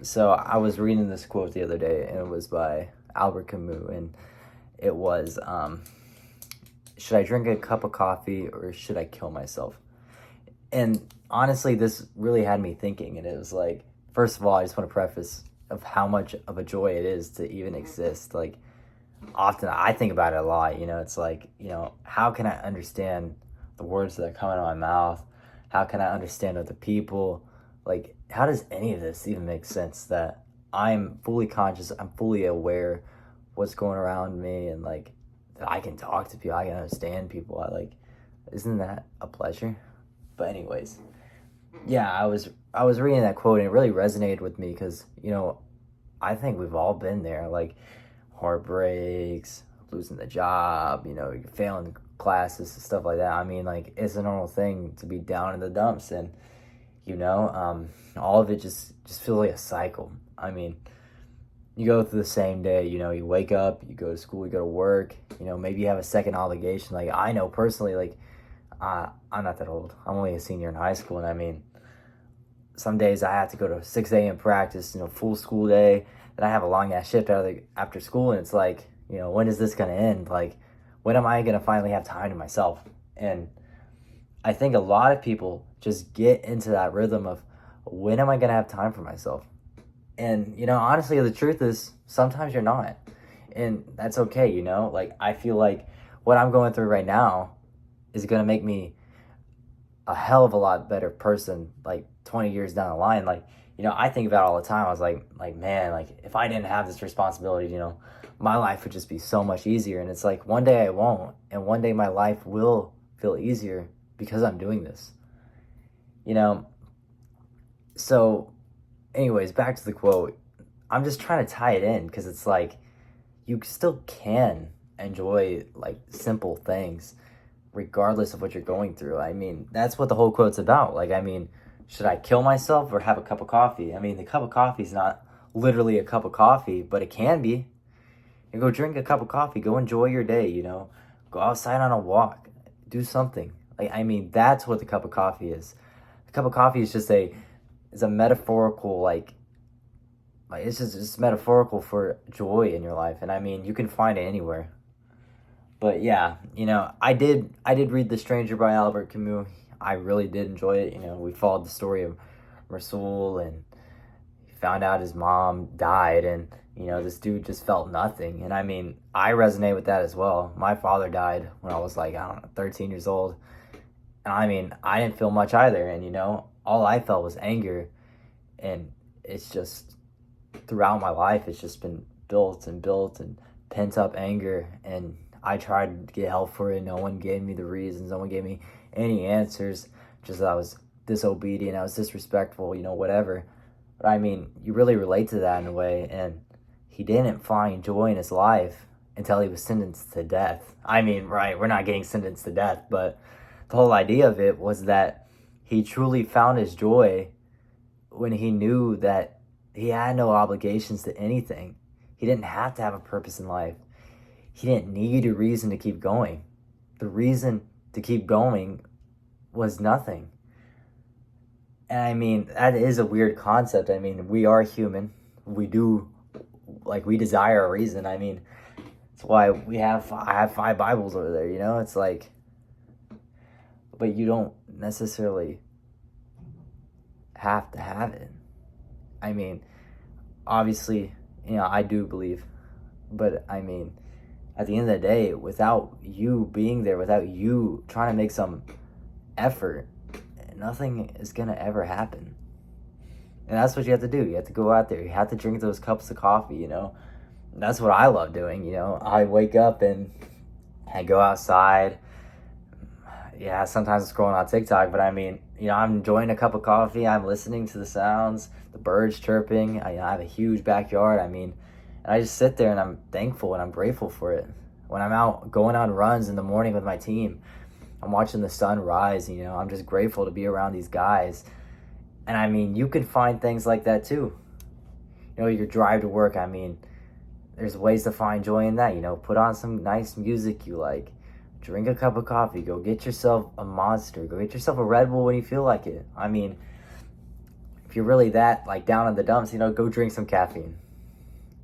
So I was reading this quote the other day, and it was by Albert Camus, and it was, should I drink a cup of coffee or should I kill myself? And honestly, this really had me thinking, and it was like, first of all, I just want to preface of how much of a joy it is to even exist. Like, often I think about it a lot, it's like, how can I understand the words that are coming out of my mouth? How can I understand other people? Like, how does any of this even make sense that I'm fully conscious, I'm fully aware what's going around me, and like that I can talk to people, I can understand people. I like, isn't that a pleasure? But anyways, yeah, I was reading that quote and it really resonated with me because, I think we've all been there, like heartbreaks, losing the job, you're failing classes and stuff like that. I mean, like, it's a normal thing to be down in the dumps, and all of it just feels like a cycle. I mean, you go through the same day, you wake up, you go to school, you go to work, maybe you have a second obligation. Like, I know personally, like, I'm not that old. I'm only a senior in high school, and I mean, some days I have to go to 6 a.m. practice, full school day. Then I have a long ass shift after school, and it's like, when is this gonna end? Like, when am I gonna finally have time to myself? And I think a lot of people just get into that rhythm of, when am I gonna have time for myself? And honestly, the truth is sometimes you're not, and that's okay. Like, I feel like what I'm going through right now is gonna make me a hell of a lot better person like 20 years down the line. Like, I think about it all the time. I was like, man, like, if I didn't have this responsibility, my life would just be so much easier. And it's like, one day I won't, and one day my life will feel easier because I'm doing this, you know so anyways, back to the quote. I'm just trying to tie it in because it's like, you still can enjoy like simple things regardless of what you're going through. I mean, that's what the whole quote's about. Like, I mean, should I kill myself or have a cup of coffee? I mean, the cup of coffee is not literally a cup of coffee, but it can be. And go drink a cup of coffee. Go enjoy your day, Go outside on a walk. Do something. Like, I mean, that's what the cup of coffee is. The cup of coffee is just is a metaphorical, like it's just metaphorical for joy in your life. And I mean, you can find it anywhere. But yeah, I did read The Stranger by Albert Camus. I really did enjoy it. We followed the story of Rasul, and he found out his mom died, and this dude just felt nothing. And I mean, I resonate with that as well. My father died when I was like, I don't know, 13 years old. And I mean, I didn't feel much either. And all I felt was anger. And it's just, throughout my life, it's just been built and built and pent up anger. And I tried to get help for it. No one gave me the reasons. No one gave me any answers. Just that I was disobedient. I was disrespectful, whatever. But I mean, you really relate to that in a way. And he didn't find joy in his life until he was sentenced to death. I mean, right, we're not getting sentenced to death, but the whole idea of it was that he truly found his joy when he knew that he had no obligations to anything. He didn't have to have a purpose in life. He didn't need a reason to keep going. The reason to keep going was nothing. And I mean, that is a weird concept. I mean, we are human. We desire a reason. I mean, that's why I have 5 Bibles over there, It's like, but you don't necessarily have to have it. I mean, obviously, I do believe, but I mean, at the end of the day, without you being there, without you trying to make some effort, nothing is gonna ever happen. And that's what you have to do. You have to go out there. You have to drink those cups of coffee, That's what I love doing, I wake up and I go outside. Yeah, sometimes I'm scrolling on TikTok, but I mean, I'm enjoying a cup of coffee. I'm listening to the sounds, the birds chirping. I have a huge backyard. I mean, and I just sit there and I'm thankful and I'm grateful for it. When I'm out going on runs in the morning with my team, I'm watching the sun rise, I'm just grateful to be around these guys. And I mean, you can find things like that too. Your drive to work, I mean, there's ways to find joy in that, put on some nice music you like. Drink a cup of coffee. Go get yourself a Monster. Go get yourself a Red Bull when you feel like it. I mean, if you're really that like down in the dumps, you know, go drink some caffeine.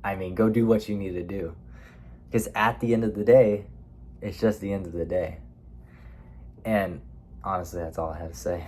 I mean, go do what you need to do. Because at the end of the day, it's just the end of the day. And honestly, that's all I have to say.